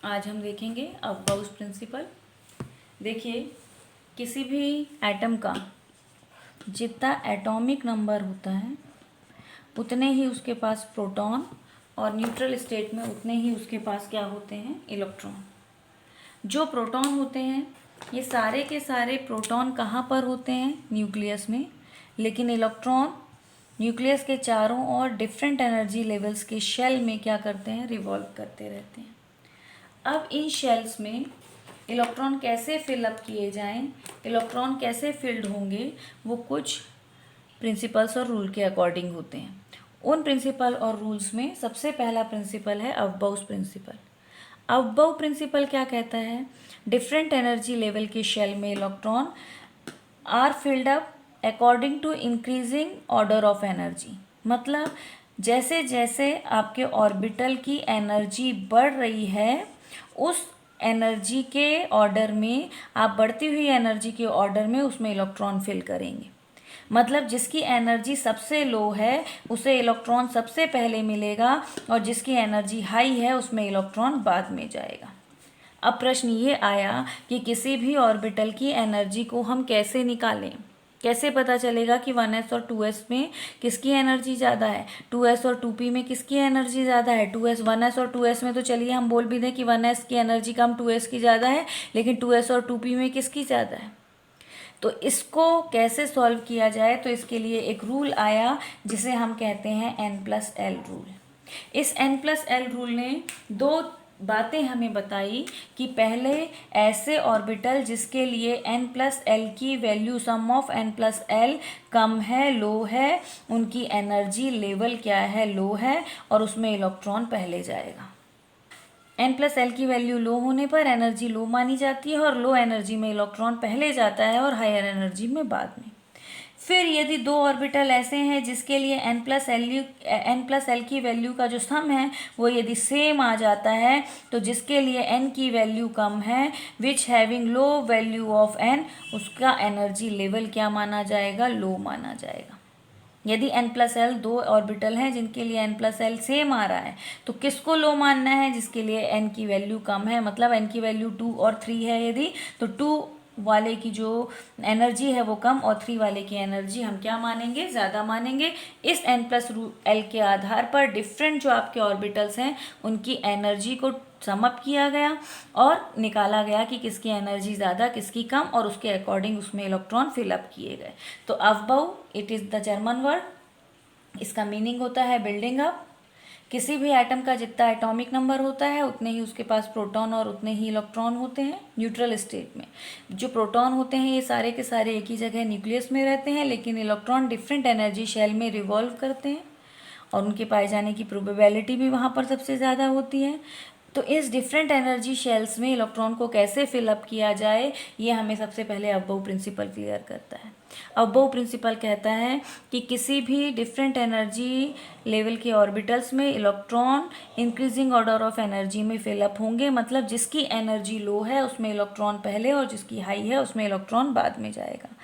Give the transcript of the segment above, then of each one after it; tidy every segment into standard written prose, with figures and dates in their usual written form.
आज हम देखेंगे अबाउट प्रिंसिपल। देखिए, किसी भी एटम का जितना एटॉमिक नंबर होता है उतने ही उसके पास प्रोटॉन, और न्यूट्रल स्टेट में उतने ही उसके पास क्या होते हैं, इलेक्ट्रॉन। जो प्रोटॉन होते हैं, ये सारे के सारे प्रोटॉन कहाँ पर होते हैं, न्यूक्लियस में। लेकिन इलेक्ट्रॉन न्यूक्लियस के चारों ओर डिफरेंट एनर्जी लेवल्स के शेल में क्या करते हैं, रिवॉल्व करते रहते हैं। अब इन शेल्स में इलेक्ट्रॉन कैसे फिलअप किए जाएं, इलेक्ट्रॉन कैसे फिल्ड होंगे, वो कुछ प्रिंसिपल्स और रूल के अकॉर्डिंग होते हैं। उन प्रिंसिपल और रूल्स में सबसे पहला प्रिंसिपल है अबाउट प्रिंसिपल। अबाउट प्रिंसिपल क्या कहता है, डिफरेंट एनर्जी लेवल के शेल में electron are filled up according to increasing order of energy. मतलब जैसे जैसे आपके ऑर्बिटल की एनर्जी बढ़ रही है, उस एनर्जी के ऑर्डर में, आप बढ़ती हुई एनर्जी के ऑर्डर में उसमें इलेक्ट्रॉन फिल करेंगे। मतलब जिसकी एनर्जी सबसे लो है उसे इलेक्ट्रॉन सबसे पहले मिलेगा, और जिसकी एनर्जी हाई है उसमें इलेक्ट्रॉन बाद में जाएगा। अब प्रश्न ये आया कि किसी भी ऑर्बिटल की एनर्जी को हम कैसे निकालें, कैसे पता चलेगा कि 1s और 2s में किसकी एनर्जी ज़्यादा है, 2s और 2p में किसकी एनर्जी ज़्यादा है। 1s और 2s में तो चलिए हम बोल भी दें कि 1s की एनर्जी कम 2s की ज़्यादा है, लेकिन 2s और 2p में किसकी ज़्यादा है। तो इसको कैसे सॉल्व किया जाए, तो इसके लिए एक रूल आया जिसे हम कहते हैं n+l रूल। इस n+l रूल ने दो बातें हमें बताई कि पहले ऐसे ऑर्बिटल जिसके लिए n+l की वैल्यू सम ऑफ n+l कम है, लो है, उनकी एनर्जी लेवल क्या है, लो है, और उसमें इलेक्ट्रॉन पहले जाएगा। n+l की वैल्यू लो होने पर एनर्जी लो मानी जाती है, और लो एनर्जी में इलेक्ट्रॉन पहले जाता है और हायर एनर्जी में बाद में। फिर यदि दो ऑर्बिटल ऐसे हैं जिसके लिए n+l की वैल्यू का जो सम है वो यदि सेम आ जाता है, तो जिसके लिए n की वैल्यू कम है, which having low value of n, उसका एनर्जी लेवल क्या माना जाएगा, लो माना जाएगा। यदि n+l दो ऑर्बिटल हैं जिनके लिए n+l सेम आ रहा है, तो किसको लो मानना है, जिसके लिए n की वैल्यू कम है। मतलब n की वैल्यू 2 और 3 है यदि, तो 2 वाले की जो एनर्जी है वो कम, और 3 वाले की एनर्जी हम क्या मानेंगे, ज़्यादा मानेंगे। इस n+l के आधार पर डिफरेंट जो आपके ऑर्बिटल्स हैं उनकी एनर्जी को समअप किया गया और निकाला गया कि किसकी एनर्जी ज़्यादा किसकी कम, और उसके अकॉर्डिंग उसमें इलेक्ट्रॉन फिलअप किए गए। तो अफबाउ it is the German word, इसका मीनिंग होता है बिल्डिंग अप। किसी भी एटम का जितना एटॉमिक नंबर होता है उतने ही उसके पास प्रोटॉन और उतने ही इलेक्ट्रॉन होते हैं न्यूट्रल स्टेट में। जो प्रोटॉन होते हैं ये सारे के सारे एक ही जगह न्यूक्लियस में रहते हैं, लेकिन इलेक्ट्रॉन डिफरेंट एनर्जी शेल में रिवॉल्व करते हैं, और उनके पाए जाने की प्रोबेबिलिटी भी वहाँ पर सबसे ज़्यादा होती है। तो इस डिफरेंट एनर्जी शेल्स में इलेक्ट्रॉन को कैसे फिलअप किया जाए, ये हमें सबसे पहले अबाउ प्रिंसिपल क्लियर करता है। अबाउ प्रिंसिपल कहता है कि किसी भी डिफरेंट एनर्जी लेवल के ऑर्बिटल्स में electron increasing order of energy में फिलअप होंगे। मतलब जिसकी एनर्जी लो है उसमें इलेक्ट्रॉन पहले, और जिसकी हाई है उसमें इलेक्ट्रॉन बाद में जाएगा।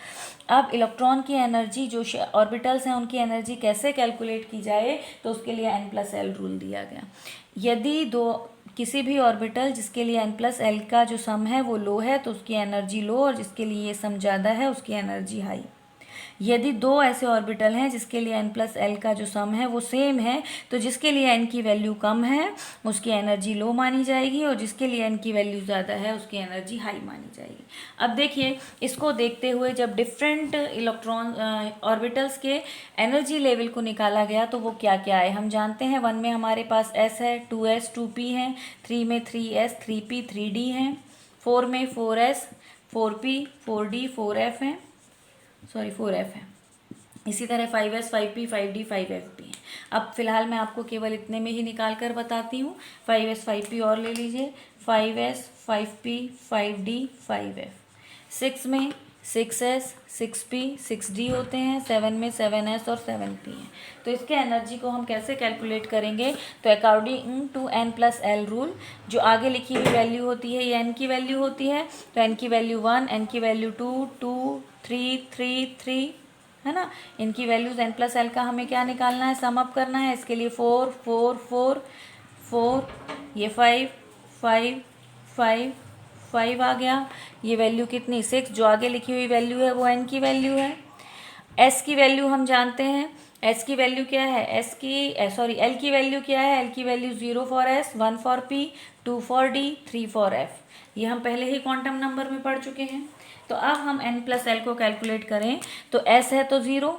अब इलेक्ट्रॉन की एनर्जी, जो ऑर्बिटल्स हैं उनकी एनर्जी कैसे कैलकुलेट की जाए, तो उसके लिए n+l रूल दिया गया। यदि किसी भी ऑर्बिटल जिसके लिए n+l का जो सम है वो लो है, तो उसकी एनर्जी लो, और जिसके लिए ये सम ज़्यादा है उसकी एनर्जी हाई। यदि दो ऐसे ऑर्बिटल हैं जिसके लिए n+l का जो सम है वो सेम है, तो जिसके लिए n की वैल्यू कम है उसकी एनर्जी लो मानी जाएगी, और जिसके लिए n की वैल्यू ज़्यादा है उसकी एनर्जी हाई मानी जाएगी। अब देखिए, इसको देखते हुए जब डिफरेंट इलेक्ट्रॉन ऑर्बिटल्स के एनर्जी लेवल को निकाला गया तो वो क्या क्या है हम जानते हैं। 1 में हमारे पास s है, 2s 2p है, 3 में 3s 3p 3d है, 4 में 4s 4p 4d 4f है, 4f है। इसी तरह 5s 5p 5d 5f भी है। अब फिलहाल मैं आपको केवल इतने में ही निकाल कर बताती हूँ। 5s 5p और ले लीजिए, 5s 5p 5d 5f। 6 में 6s 6p 6d होते हैं, 7 में 7s और 7p हैं। तो इसके एनर्जी को हम कैसे कैलकुलेट करेंगे, तो अकॉर्डिंग टू n+l रूल जो आगे लिखी हुई वैल्यू होती है ये n की वैल्यू होती है। तो n की वैल्यू 1, n की वैल्यू 2 2 3 3 3 है ना। इनकी वैल्यूज n+l का हमें क्या निकालना है, सम अप करना है। इसके लिए 4 4 4 4, ये 5 5 5 5 आ गया। ये वैल्यू कितनी 6, जो आगे लिखी हुई वैल्यू है वो n की वैल्यू है। s की वैल्यू हम जानते हैं, s की वैल्यू क्या है, l की वैल्यू क्या है, l की value 0 for s, 1 for p, 2 for d, 3 for f। ये हम पहले ही क्वांटम नंबर में पढ़ चुके हैं। तो अब हम n प्लस l को कैलकुलेट करें तो s है तो 0,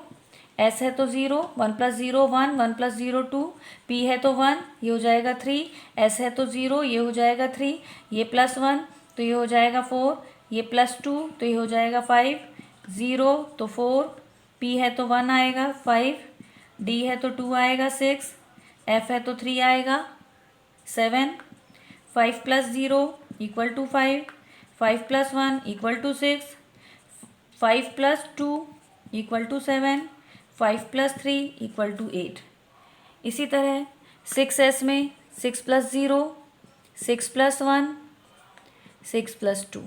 1 प्लस 0 1, 1 प्लस 0 2, p है तो 1, ये हो जाएगा 3, s है तो 0, ये हो जाएगा 3, ये प्लस 1 तो ये हो जाएगा 4, ये प्लस 2 तो ये हो जाएगा 5, 0 तो 4, p है तो 1 आएगा 5, d है तो 2 आएगा 6, f है तो 3 आएगा 7, 5 plus 0 equal to 5, 5 plus 1 equal to 6, 5 plus 2 equal to 7, 5 plus 3 equal to 8। इसी तरह 6s में 6 plus 0, 6 plus 1, 6 plus 2,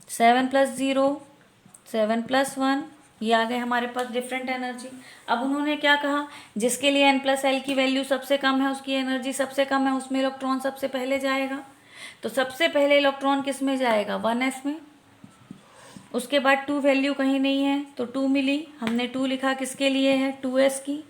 7 plus 0, 7 plus 1, ये आ गए हमारे पास डिफरेंट एनर्जी। अब उन्होंने क्या कहा, जिसके लिए n प्लस एल की वैल्यू सबसे कम है, उसकी एनर्जी सबसे कम है, उसमें इलेक्ट्रॉन सबसे पहले जाएगा। तो सबसे पहले इलेक्ट्रॉन किस में जाएगा, 1s में। उसके बाद 2 वैल्यू कहीं नहीं है तो 2 मिली, हमने 2 लिखा, किसके लिए है, 2s की।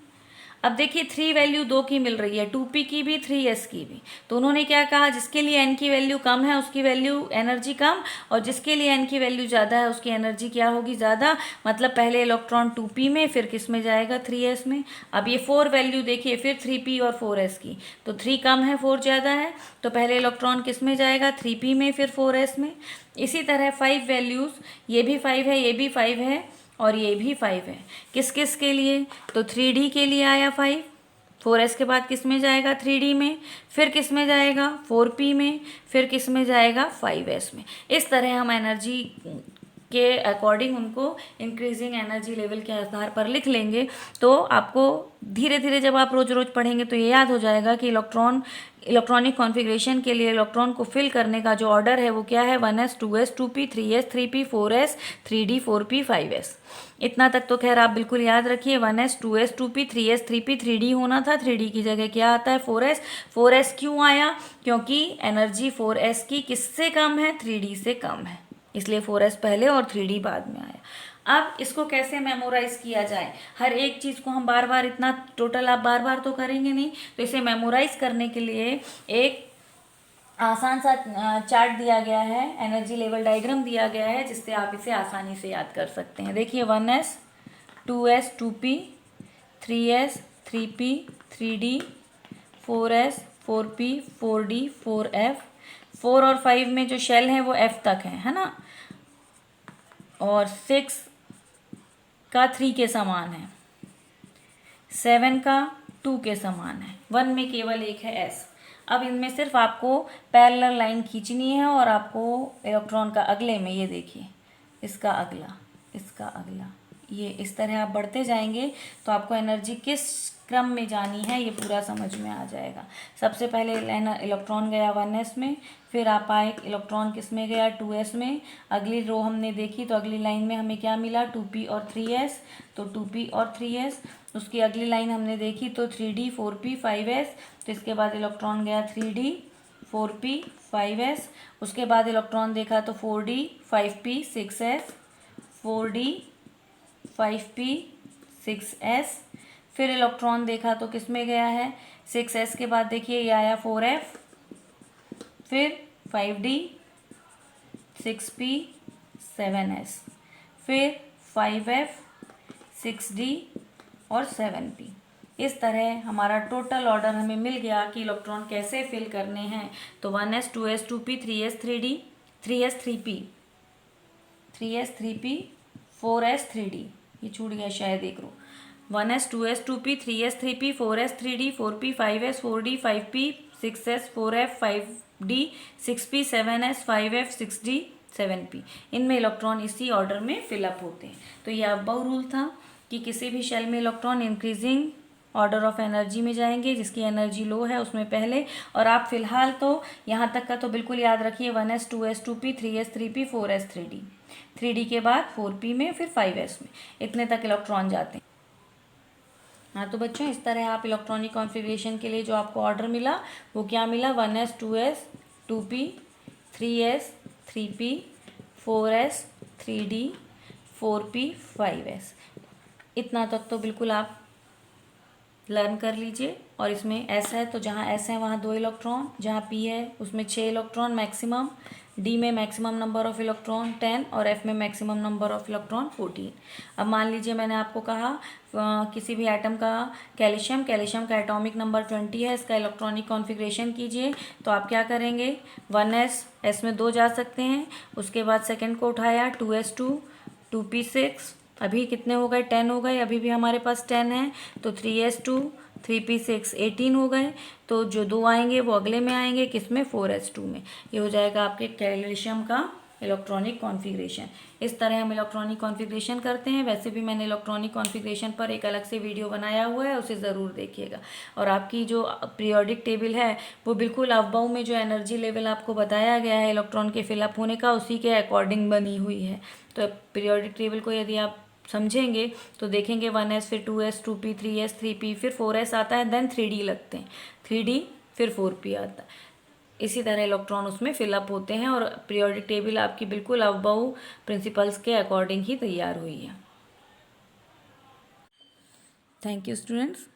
अब देखिए 3 वैल्यू 2 की मिल रही है, 2p की भी 3s की भी। तो उन्होंने क्या कहा, जिसके लिए n की वैल्यू कम है उसकी वैल्यू एनर्जी कम, और जिसके लिए n की वैल्यू ज़्यादा है उसकी एनर्जी क्या होगी, ज़्यादा। मतलब पहले इलेक्ट्रॉन 2p में, फिर किस में जाएगा, 3s में। अब ये 4 वैल्यू देखिए, फिर 3p और 4s की, तो 3 कम है 4 ज़्यादा है, तो पहले इलेक्ट्रॉन किस में जाएगा, 3p में, फिर 4s में। इसी तरह 5 वैल्यूज़, ये भी 5 है, ये भी 5 है, और ये भी 5 है। किस किस के लिए, तो 3D के लिए आया 5, 4s के बाद किस में जाएगा, 3D में, फिर किस में जाएगा, 4p में, फिर किस में जाएगा, 5s में। इस तरह हम एनर्जी के अकॉर्डिंग उनको इंक्रीजिंग एनर्जी लेवल के आधार पर लिख लेंगे। तो आपको धीरे धीरे जब आप रोज रोज पढ़ेंगे तो ये याद हो जाएगा कि इलेक्ट्रॉनिक कॉन्फ़िगरेशन के लिए इलेक्ट्रॉन को फिल करने का जो ऑर्डर है वो क्या है, 1s 2s 2p 3s 3p 4s 3d 4p 5s। इतना तक तो खैर आप बिल्कुल याद रखिए, 1s 2s 2p 3s 3p 3d होना था, 3d की जगह क्या आता है, 4s। 4s क्यों आया, क्योंकि एनर्जी 4s की किससे कम है, 3d से कम है, इसलिए 4s पहले और 3d बाद में आया। अब इसको कैसे मेमोराइज किया जाए, हर एक चीज़ को हम बार बार इतना टोटल आप बार बार तो करेंगे नहीं, तो इसे मेमोराइज करने के लिए एक आसान सा चार्ट दिया गया है, एनर्जी लेवल डायग्राम दिया गया है, जिससे आप इसे आसानी से याद कर सकते हैं। देखिए 1s 2s 2p 3s 3p 3d 4s 4p 4d 4f, 4 और 5 में जो शेल है वो f तक है ना, और 6 का 3 के समान है, 7 का 2 के समान है, 1 में केवल एक है s। अब इनमें सिर्फ आपको पैरेलल लाइन खींचनी है, और आपको इलेक्ट्रॉन का अगले में, ये देखिए इसका अगला, इसका अगला, ये इस तरह आप बढ़ते जाएंगे तो आपको एनर्जी किस क्रम में जानी है ये पूरा समझ में आ जाएगा। सबसे पहले इलेक्ट्रॉन गया 1s में, फिर आप आए इलेक्ट्रॉन किस में गया, 2s में। अगली रो हमने देखी तो अगली लाइन में हमें क्या मिला, 2p और 3s, तो 2p और 3s। उसकी अगली लाइन हमने देखी तो 3d 4p 5s, तो इसके बाद इलेक्ट्रॉन गया 3d 4p 5s। उसके बाद इलेक्ट्रॉन देखा तो 4d 5p 6s, 4d 5p 6s। फिर इलेक्ट्रॉन देखा तो किस में गया है, 6s के बाद देखिए ये आया 4f, फिर 5d 6p 7s, फिर 5f 6d और 7p। इस तरह हमारा टोटल ऑर्डर हमें मिल गया कि इलेक्ट्रॉन कैसे फिल करने हैं। तो 1s 2s 2p 3s 3d 3s 3p 3s 3p 4s 3d, ये छूट गया शायद एक रो, 1s 2s 2p 3s 3p 4s 3d 4p 5s 4d 5p 6s 4f 5d 6p 7s 5f 6d 7p। इनमें electron इसी order में fill up होते हैं। तो ये अबव रूल था कि किसी भी शेल में electron increasing order of energy में जाएंगे, जिसकी एनर्जी लो है उसमें पहले। और आप फिलहाल तो यहाँ तक का तो बिल्कुल याद रखिए, 1s 2s 2p 3s 3p 4s 3d, 3d के बाद 4p में, फिर 5s में, इतने तक इलेक्ट्रॉन जाते हैं। हाँ तो बच्चों इस तरह आप इलेक्ट्रॉनिक कॉन्फ़िगरेशन के लिए जो आपको ऑर्डर मिला वो क्या मिला, 1s 2s 2p 3s 3p 4s 3d 4p 5s। इतना तक तो बिल्कुल आप लर्न कर लीजिए। और इसमें एस है तो जहाँ एस है वहाँ 2 इलेक्ट्रॉन, जहाँ पी है उसमें 6 इलेक्ट्रॉन मैक्सिमम, डी में मैक्सिमम नंबर ऑफ इलेक्ट्रॉन 10 और एफ में मैक्सिमम नंबर ऑफ इलेक्ट्रॉन 14। अब मान लीजिए मैंने आपको कहा किसी भी एटम का कैल्शियम का एटॉमिक नंबर 20 है, इसका इलेक्ट्रॉनिक कॉन्फ़िगरेशन कीजिए। तो आप क्या करेंगे, 1s, एस में 2 जा सकते हैं, उसके बाद सेकेंड को उठाया 2s2 2p6, अभी कितने हो गए, 10 हो गए, अभी भी हमारे पास 10 है। तो 3s2 3p6 18 हो गए। तो जो 2 आएंगे वो अगले में आएंगे, किस में, 4s2 में। ये हो जाएगा आपके कैल्शियम का इलेक्ट्रॉनिक कॉन्फ़िगरेशन। इस तरह हम इलेक्ट्रॉनिक कॉन्फ़िगरेशन करते हैं। वैसे भी मैंने इलेक्ट्रॉनिक कॉन्फ़िगरेशन पर एक अलग से वीडियो बनाया हुआ है, उसे ज़रूर देखिएगा। और आपकी जो पीरियोडिक टेबल है वो बिल्कुल अबव में जो एनर्जी लेवल आपको बताया गया है इलेक्ट्रॉन के फिलअप होने का, उसी के अकॉर्डिंग बनी हुई है। तो पीरियोडिक टेबल को यदि आप समझेंगे तो देखेंगे 1s फिर 2s 2p 3s 3p फिर 4s आता है, देन 3d लगते हैं, 3d फिर 4p आता है। इसी तरह इलेक्ट्रॉन उसमें फिलअप होते हैं और पीरियोडिक टेबल आपकी बिल्कुल अबव प्रिंसिपल्स के अकॉर्डिंग ही तैयार हुई है। Thank you students.